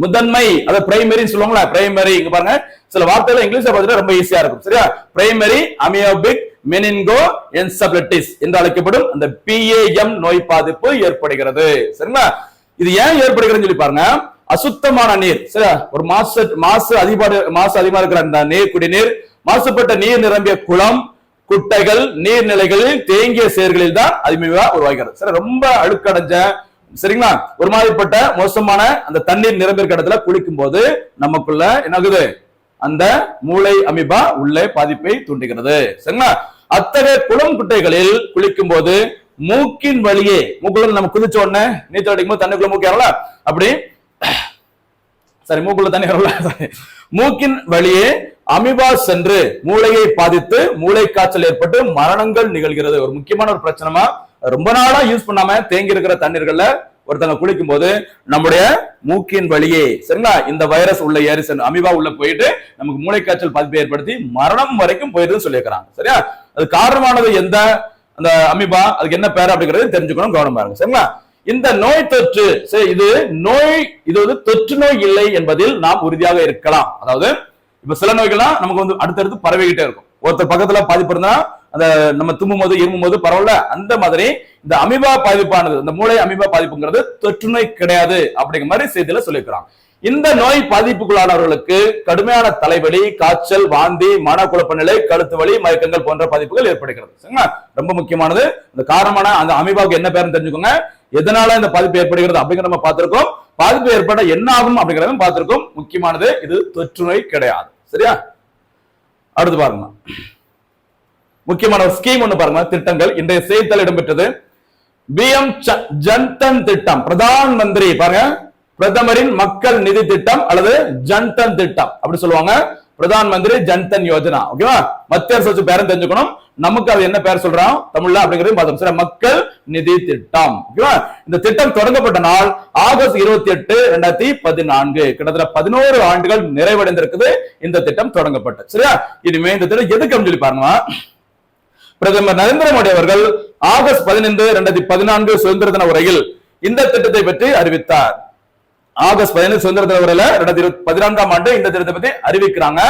முதன்மை, அது பிரைமரின்னு சொல்லுவாங்களா, பிரைமரி. இங்க பாருங்க சில வார்த்தைகள் இங்கிலீஷ்ல பார்த்துட்டு ரொம்ப ஈஸியா இருக்கும். சரியா? பிரைமரி அமியோபிக் மெனின்கோ என்செபலைட்டிஸ் என்று அழைக்கப்படும் அந்த PAM நோய் பாதிப்பு ஏற்படுகிறது. சரிங்களா? இது ஏன் ஏற்படுகிறதுன்னு சொல்லி பாருங்க. அசுத்தமான நீர், சரியா, ஒரு மாசு அதிகமா இருக்கிற அந்த நீர், குடிநீர், மாசுபட்ட நீர் நிரம்பிய குளம், குட்டைகள், நீர்நிலைகளில் தேங்கிய சேர்களில் தான் அமிபா உருவாகிறது. சரி, ரொம்ப அழுக்கடைஞ்ச, சரிங்களா, ஒரு மாதிரிப்பட்ட மோசமான அந்த தண்ணீர் நிரம்பியிருக்க இடத்துல குளிக்கும் போது நமக்குள்ள என்ன ஆகுது, அந்த மூளை அமிபா உள்ளே பாதிப்பை தூண்டுகிறது. சரிங்களா? அத்தகைய குளம் குட்டைகளில் குளிக்கும் போது மூக்கின் வழியே, மூக்குள்ள நம்ம குதிச்ச உடனே நீச்சல் அடிக்கும் போது தண்ணிக்குள்ள மூக்கு ஏறல, அப்படி சரி மூக்குள்ள தண்ணி ஏறல, மூக்கின் வழியே அமிபா சென்று மூளையை பாதித்து மூளை காய்ச்சல் ஏற்பட்டு மரணங்கள் நிகழ்கிறது. ஒரு முக்கியமான ஒரு பிரச்சனைமா, ரொம்ப நாளா யூஸ் பண்ணாம தேங்கி இருக்கிற தண்ணீர்கள்ல ஒருத்தங்க குளிக்கும் போது நம்முடைய மூக்கின் வழியே, சரிங்களா, இந்த வைரஸ் உள்ள ஏறி அமிபா உள்ள போயிட்டு நமக்கு மூளை காய்ச்சல் பாதிப்பை ஏற்படுத்தி மரணம் வரைக்கும் போயிடுதுன்னு சொல்லியிருக்கிறாங்க. சரியா? அது காரணமானது எந்த அந்த அமிபா, அதுக்கு என்ன பேர் அப்படிங்கிறது தெரிஞ்சுக்கணும், கவனமா இருங்க. சரிங்களா? இந்த நோய் தொற்று, இது தொற்று நோய் இல்லை என்பதில் நாம் உறுதியாக இருக்கலாம். அதாவது இப்ப சில நோய்கள்லாம் நமக்கு வந்து அடுத்தடுத்து பரவிக்கிட்டே இருக்கும். ஒருத்தர் பக்கத்துல பாதிப்பு இருந்தா அந்த நம்ம தும்மும் போது இருமும் போது பரவாயில்ல, அந்த மாதிரி இந்த அமிபா பாதிப்பானது, இந்த மூளை அமிபா பாதிப்புங்கிறது தொற்று நோய் கிடையாது அப்படிங்கிற மாதிரி செய்தியில சொல்லியிருக்கிறான். இந்த நோய் பாதிப்புக்குள்ளானவர்களுக்கு கடுமையான தலைவலி, காய்ச்சல், வாந்தி, மனக்குழப்ப நிலை, கழுத்து வலி, மயக்கங்கள் போன்ற பாதிப்புகள் ஏற்படுகிறது. ரொம்ப முக்கியமானது. இந்த காரணமான அந்த அமிபாவுக்கு என்ன பேருன்னு தெரிஞ்சுக்கோங்க. எதனால இந்த பாதிப்பு ஏற்படுகிறது அப்படிங்கிற நம்ம பார்த்திருக்கோம். பாதிப்பு ஏற்பட என்ன ஆகும் அப்படிங்கிறத பார்த்திருக்கோம். முக்கியமானது, இது தொற்று நோய் கிடையாது. சரியா? அடுத்து பாருங்க, முக்கியமான ஒரு ஸ்கீம் ஒண்ணு பாருங்க. திட்டங்கள் இன்றைய செய்தித்தாள் இடம்பெற்றது. PM ஜன்தன் திட்டம், பிரதான் மந்திரி பாருங்க, பிரதமரின் மக்கள் நிதி திட்டம் அல்லது ஜன்தன் திட்டம் அப்படி சொல்லுவாங்க. பிரதான் மந்திரி ஜன்தன் யோஜனா. ஓகேவா? மத்திய அரசு பேரும் தெரிஞ்சுக்கணும். நமக்கு அது என்ன பேர் சொல்றோம் தமிழ்ல அப்படிங்கறதையும் பார்த்தோம். சரி, மக்கள் நிதி திட்டம். ஓகேவா? இந்த திட்டம் தொடங்கப்பட்ட நாள் ஆகஸ்ட் 28, 2014. கிட்டத்தட்ட 11 ஆண்டுகள் நிறைவடைந்திருக்குது இந்த திட்டம் தொடங்கப்பட்டு. சரியா? இனிமே இந்த திட்டம் எதுக்கு அப்படின்னு சொல்லி பாருங்க. பிரதமர் நரேந்திர மோடி அவர்கள் ஆகஸ்ட் 15, 2014 சுதந்திர தின உரையில் இந்த திட்டத்தை பற்றி அறிவித்தார். ஆகஸ்ட் 15 சுதந்திர தின உரையில 2014ஆம் ஆண்டு இந்த திட்டத்தை பத்தி அறிவிக்கிறாங்க.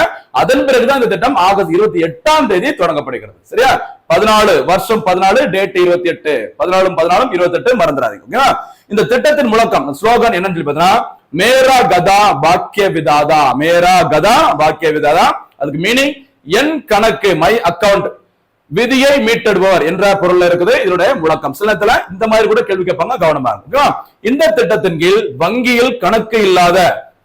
அதன் பிறகுதான் இந்த திட்டம் ஆகஸ்ட் 28ஆம் தேதி தொடங்கப்படுகிறது. சரியா? 14 வருஷம் 14 டேட் 28, 14 28 மறந்துடாதீங்க. இந்த திட்டத்தின் முழக்கம், ஸ்லோகன் என்னன்னு சொல்லி பார்த்தீங்கன்னா, மேரா கதா பாக்கிய விதாதா, மேரா கதா பாக்கிய விதாதா. அதுக்கு மீனிங் என் கணக்கு, மை அக்கவுண்ட், விதியை மீட்டெடுப்பவர் என்ற பொருள் இருக்குது இதனுடைய முழக்கம். சில நேரத்துல இந்த மாதிரி கூட கேள்வி கேட்பாங்க, கவனமா இருக்கு. இந்த திட்டத்தின் கீழ் வங்கியில் கணக்கு இல்லாத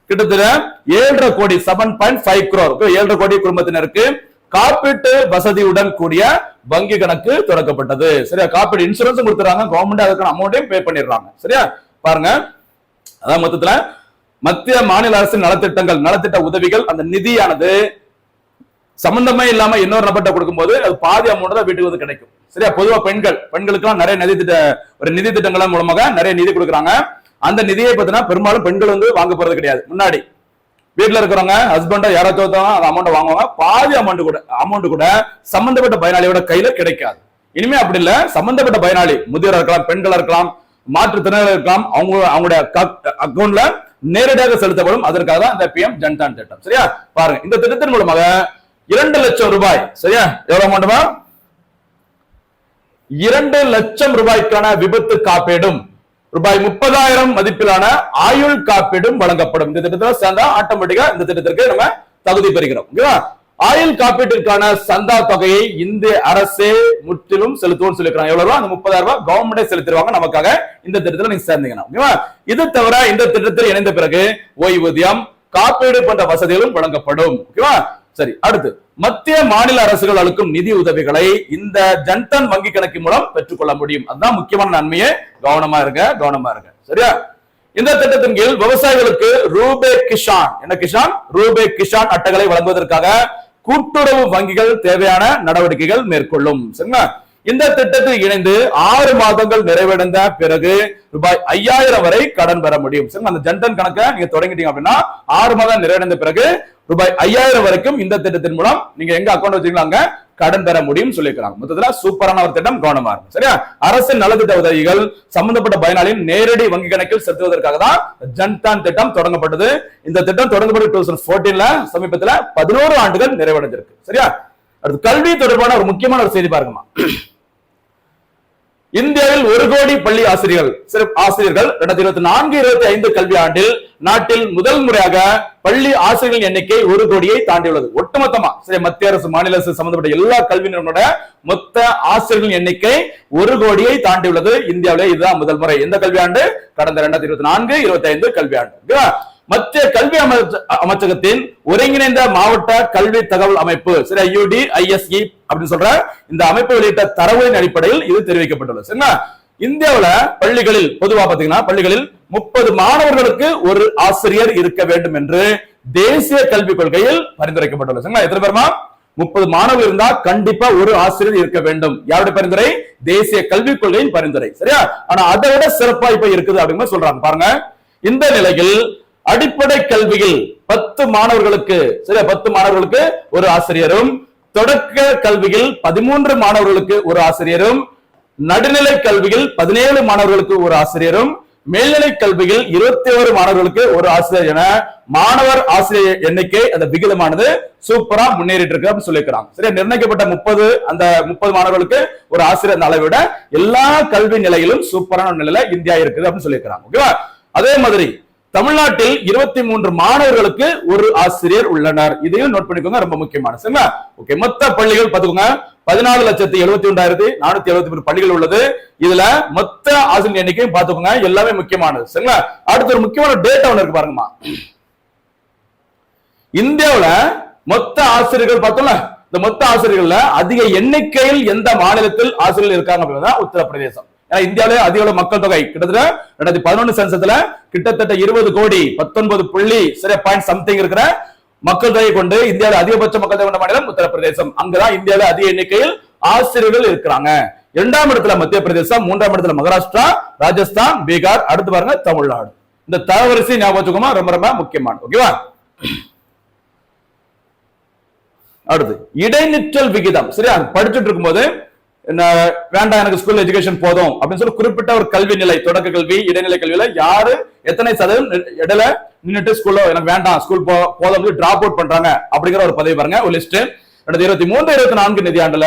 கிட்டத்தட்ட 7.5 கோடி 7.5 crore 7.5 கோடி குடும்பத்தினருக்கு காப்பீட்டு வசதியுடன் கூடிய வங்கி கணக்கு தொடங்கப்பட்டது. சரியா? காப்பீடு இன்சூரன்ஸ் கொடுத்துறாங்க, கவர்மெண்ட் அதுக்கான அமௌண்ட்டையும் பே பண்ணிடுறாங்க. சரியா? பாருங்க, அதான் மொத்தத்துல மத்திய மாநில அரசின் நலத்திட்டங்கள், நலத்திட்ட உதவிகள், அந்த நிதியானது சம்பந்தமே இல்லாம இன்னொரு நபர்கிட்ட கொடுக்கும்போது அது பாதி அமௌண்ட் தான் வீட்டுக்கு வந்து கிடைக்கும். சரியா? பொதுவா பெண்களுக்கு நிறைய நிதி திட்டங்கள் மூலமாக நிறைய நிதி கொடுக்குறாங்க. அந்த நிதியை பார்த்தீங்கன்னா பெரும்பாலும் பெண்கள் வந்து வாங்க போறது கிடையாது. முன்னாடி வீட்டுல இருக்கிறவங்க ஹஸ்பண்டா யாராச்சும் அந்த அமௌண்ட் வாங்குவாங்க. பாதி அமௌண்ட் கூட சம்பந்தப்பட்ட பயனாளியோட கையில கிடைக்காது. இனிமே அப்படி இல்ல, சம்பந்தப்பட்ட பயனாளி முதியோரா இருக்கலாம், பெண்களா இருக்கலாம், மாற்றுத்திறனாளிகள் இருக்கலாம், அவங்களுடைய அக்கௌண்ட்ல நேரடியாக செலுத்தப்படும். அதற்காக தான் இந்த PM ஜன்தன் திட்டம். சரியா? பாருங்க, இந்த திட்டத்தின் மூலமாக 2 லட்சம் ரூபாய், சரியா, எவ்வளவு அமௌண்ட்மா, 2 லட்சம் ரூபாய்க்கான விபத்து காப்பீடும், ரூபாய் 30,000 மதிப்பிலான ஆயுள் காப்பீடும் வழங்கப்படும். இந்த திட்டத்தில் சேர்ந்தா ஆட்டோமேட்டிக்கா இந்த திட்டத்திற்கு நம்ம தகுதி பெறுகிறோம். ஆயுள் காப்பீட்டிற்கான சந்தா தொகையை இந்திய அரசே முற்றிலும் செலுத்துவோம் சொல்லிருக்காங்க. எவ்வளவு ரூபாய்? அந்த 30,000 ரூபாய் கவர்மெண்டே செலுத்திடுவாங்க நமக்காக இந்த திட்டத்தில் நீங்க சேர்ந்தீங்கன்னா. இது தவிர இந்த திட்டத்தில் இணைந்த பிறகு ஓய்வூதியம், காப்பீடு போன்ற வசதிகளும் வழங்கப்படும். ஓகேவா? சரி, அடுத்து மத்திய மாநில அரசுகள் அளிக்கும் நிதி உதவிகளை இந்த ஜன்தன் வங்கி கணக்கு மூலம் பெற்றுக்கொள்ள முடியும். அதுதான் முக்கியமான நன்மையே. கவனமா இருங்க. சரியா? இந்த திட்டத்தின் கீழ் விவசாயிகளுக்கு ரூபே கிஷான், என்ன கிஷான், ரூபே கிஷான் அட்டைகளை வழங்குவதற்காக கூட்டுறவு வங்கிகள் தேவையான நடவடிக்கைகள் மேற்கொள்ளும். சரிங்களா? இந்த திட்டத்தில் இணைந்து 6 மாதங்கள் நிறைவடைந்த பிறகு ரூபாய் 5,000 வரை கடன் பெற முடியும். அந்த ஜன்தன் கணக்கை நீங்க தொடங்கிட்டீங்க அப்படின்னா 6 மாதம் நிறைவடைந்த பிறகு ரூபாய் 5,000 வரைக்கும் இந்த திட்டத்தின் மூலம் நீங்க எங்க அக்கௌண்ட் வச்சுக்கலாம், அங்க கடன் பெற முடியும் சொல்லியிருக்காங்க. மொத்தத்துல சூப்பரான ஒரு திட்டம், கவனமா இருக்கும். சரியா? அரசின் நலத்திட்ட உதவிகள் சம்பந்தப்பட்ட பயனாளியின் நேரடி வங்கி கணக்கில் செலுத்துவதற்காக தான் ஜன்தான் திட்டம் தொடங்கப்பட்டது. இந்த திட்டம் தொடங்கப்பட்டு 2014 சமீபத்துல 11 ஆண்டுகள் நிறைவடைஞ்சிருக்கு. சரியா? அடுத்து கல்வி தொடர்பான ஒரு முக்கியமான ஒரு செய்தி பாருங்கம்மா. இந்தியாவில் 1 கோடி பள்ளி ஆசிரியர்கள் 2024-25 கல்வி ஆண்டில் நாட்டில் முதல் முறையாக பள்ளி ஆசிரியர்களின் எண்ணிக்கை 1 கோடியை தாண்டியுள்ளது. ஒட்டுமொத்தமா சரி, மத்திய அரசு மாநில அரசு சம்பந்தப்பட்ட எல்லா கல்வி நிறுவனோட மொத்த ஆசிரியர்களின் எண்ணிக்கை 1 கோடியை தாண்டியுள்ளது. இந்தியாவிலே இதுதான் முதல் முறை. எந்த கல்வியாண்டு? கடந்த 2024-25 கல்வியாண்டு. மத்திய கல்வி அமைச்சகத்தின் ஒருங்கிணைந்த மாவட்ட கல்வி தகவல் அமைப்பு சரி UDISE அப்படின்னு சொல்ற இந்த அமைப்பு வெளியிட்ட தரவின் அடிப்படையில் இது தெரிவிக்கப்பட்டுள்ளது. சரிங்களா? இந்தியாவுல பள்ளிகளில் பொதுவா பாத்தீங்கன்னா பள்ளிகளில் 30 மாணவர்களுக்கு ஒரு ஆசிரியர் இருக்க வேண்டும் என்று தேசிய கல்விக் கொள்கையில் பரிந்துரைக்கப்பட்டுள்ளது. சரிங்களா? எத்தனை பேருமா? 30 மாணவர்கள் இருந்தா கண்டிப்பா ஒரு ஆசிரியர் இருக்க வேண்டும். யாருடைய பரிந்துரை? தேசிய கல்விக் கொள்கையின் பரிந்துரை. சரியா? ஆனா அதை விட சிறப்பா இப்ப இருக்குது அப்படின்னு சொல்றாங்க. பாருங்க, இந்த நிலையில் அடிப்படை கல்வியில் 10 மாணவர்களுக்கு சரி 10 மாணவர்களுக்கு ஒரு ஆசிரியரும், தொடக்க கல்வியில் 13 மாணவர்களுக்கு ஒரு ஆசிரியரும், நடுநிலை கல்வியில் 17 மாணவர்களுக்கு ஒரு ஆசிரியரும், மேல்நிலை கல்வியில் 21 மாணவர்களுக்கு ஒரு ஆசிரியர் என மாணவர் ஆசிரியர் எண்ணிக்கை அந்த விகிதமானது சூப்பரா முன்னேறிட்டு இருக்கு அப்படின்னு சொல்லியிருக்கிறாங்க. சரி, நிர்ணயிக்கப்பட்ட 30 மாணவர்களுக்கு ஒரு ஆசிரியர் அந்த அளவை விட எல்லா கல்வி நிலையிலும் சூப்பரான நிலையில இந்தியா இருக்குது அப்படின்னு சொல்லியிருக்கிறாங்க. ஓகேவா? அதே மாதிரி தமிழ்நாட்டில் 23 மாணவர்களுக்கு ஒரு ஆசிரியர் உள்ளனர். இதையும் நோட் பண்ணிக்கோங்க, ரொம்ப முக்கியமான. சரிங்களா? ஓகே, மொத்த பள்ளிகள் பாத்துக்கோங்க 14,71,473 பள்ளிகள் உள்ளது. இதுல மொத்த ஆசிரியர் எண்ணிக்கையும் பாத்துக்கோங்க, எல்லாமே முக்கியமானது. சரிங்களா? அடுத்த ஒரு முக்கியமான டேட்டா ஒன்று இருக்கு பாருங்கம்மா. இந்தியாவுல மொத்த ஆசிரியர்கள் பார்த்தோம்ல, இந்த மொத்த ஆசிரியர்கள்ல அதிக எண்ணிக்கையில் எந்த மாநிலத்தில் ஆசிரியர்கள் இருக்காங்க அப்படின்னா உத்தரப்பிரதேசம். இந்தியாவிலே அதிக மக்கள் தொகை கிட்டத்தட்ட 2011 சென்சஸ்ல கிட்டத்தட்ட 20 கோடி 19 புள்ளி பாயிண்ட் சம்திங் இருக்கிற மக்கள் தொகை கொண்டு இந்தியாவில் அதிகபட்ச மக்கள் தொகை கொண்ட மாநிலம் உத்தரப்பிரதேசம். அங்கதான் இந்தியாவில் அதிக எண்ணிக்கையில் ஆசிரியர்கள் இருக்கிறாங்க. 2ஆம் இடத்துல மத்திய பிரதேசம், 3ஆம் இடத்துல மகாராஷ்டிரா, ராஜஸ்தான், பீகார், அடுத்து பாருங்க தமிழ்நாடு. இந்த தரவரிசை ஞாபகம் வச்சுக்கோமா, ரொம்ப ரொம்ப முக்கியமானது. ஓகேவா? அடுத்து இடைநிற்றல் விகிதம். சரியா? படிச்சுட்டு இருக்கும்போது வேண்டாம் எனக்கு ஸ்கூல் எஜுகேஷன் போதும் அப்படின்னு சொல்லி குறிப்பிட்ட ஒரு கல்வி நிலை, தொடக்க கல்வி, இடைநிலை கல்வியில யாரு எத்தனை சதவீதம் இடையில நின்னுட்டு ஸ்கூல்ல எனக்கு வேண்டாம் ஸ்கூல் போதும் டிராப் அவுட் பண்றாங்க அப்படிங்கிற ஒரு பதவி பாருங்க, ஒரு லிஸ்ட். 2023-24 நிதியாண்டுல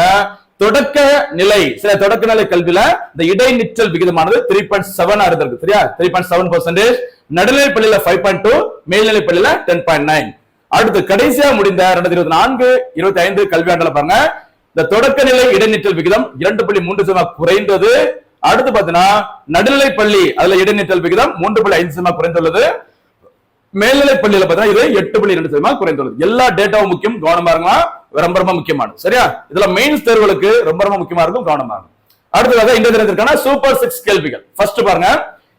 தொடக்க நிலை தொடக்க நிலை கல்வியில இந்த இடைநிற்றல் விகிதமானது 3.7 இருந்திருக்கு. சரியா? 3.7%. நடுநிலை பள்ளியில 5.2, மேல்நிலை பள்ளியில 10.9. அடுத்து கடைசியா முடிந்த 2024-25 கல்வியாண்டுல பாருங்க, இந்த தொடக்க நிலை இடைநிற்றல் விகிதம் 2.3% குறைந்தது. அடுத்து பாத்தீங்கன்னா நடுநிலை பள்ளி அதுல இடைநிற்றல் விகிதம் 3.5% குறைந்துள்ளது. மேல்நிலை பள்ளியில பாத்தீங்கன்னா இது 8.2% குறைந்துள்ளது. எல்லா டேட்டாவும் முக்கியம், கவனமா இருக்கலாம், ரொம்ப ரொம்ப முக்கியமானது. சரியா? இதுல மெயின்ஸ் தேர்வுகளுக்கு ரொம்ப ரொம்ப முக்கியமா இருக்கும், கவனமா இருக்கும். அடுத்ததாக இந்த தினத்திற்கான சூப்பர் 6 கேள்விகள். ஃபர்ஸ்ட் பாருங்க,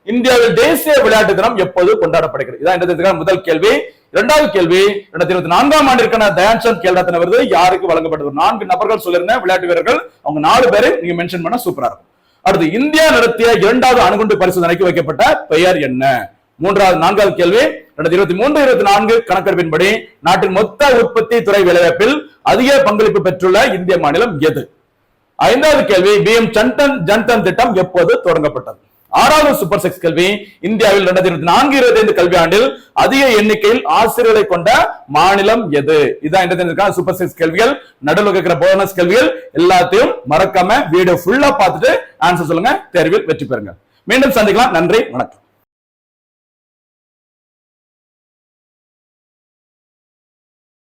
இந்தியாவில் தேசிய விளையாட்டு தினம் எப்போது கொண்டாடப்படுகிறது? இதான் இந்த தினத்திற்கான முதல் கேள்வி. இரண்டாவது கேள்வி, 2024ஆம் ஆண்டிற்கான தயான் சந்த் கேல் ரத்ன விருது யாருக்கு வழங்கப்பட்டது? 4 நபர்கள் சொல்லிருந்தேன், விளையாட்டு வீரர்கள், அவங்க 4 பேரை நீங்க மென்ஷன் பண்ண சூப்பரா இருக்கும். அடுத்து இந்தியா நடத்திய 2வது அணுகுண்டு பரிசோதனைக்கு வைக்கப்பட்ட பெயர் என்ன? நான்காவது கேள்வி, 2023-24 கணக்கெடுப்பின்படி நாட்டின் மொத்த உற்பத்தி துறை வேலைவாய்ப்பில் அதிக பங்களிப்பு பெற்றுள்ள இந்திய மாநிலம் எது? 5வது கேள்வி, PM ஜன்தன் திட்டம் எப்போது தொடங்கப்பட்டது? 6வது சூப்பர் 6 கேள்வி, இந்தியாவில் 2024-25 கல்வியாண்டில் அதிக எண்ணிக்கையில் ஆசிரியர்களை கொண்ட மாநிலம் எது? இதான் இந்த சூப்பர் 6 கேள்விகள். நடுவில் இருக்கிற போனஸ் கேள்விகள் எல்லாத்தையும் மறக்காம வீடியோ ஃபுல்லா பார்த்துட்டு ஆன்சர் சொல்லுங்க, தேர்வில் வெற்றி பெறுங்க. மீண்டும் சந்திக்கலாம். நன்றி, வணக்கம்.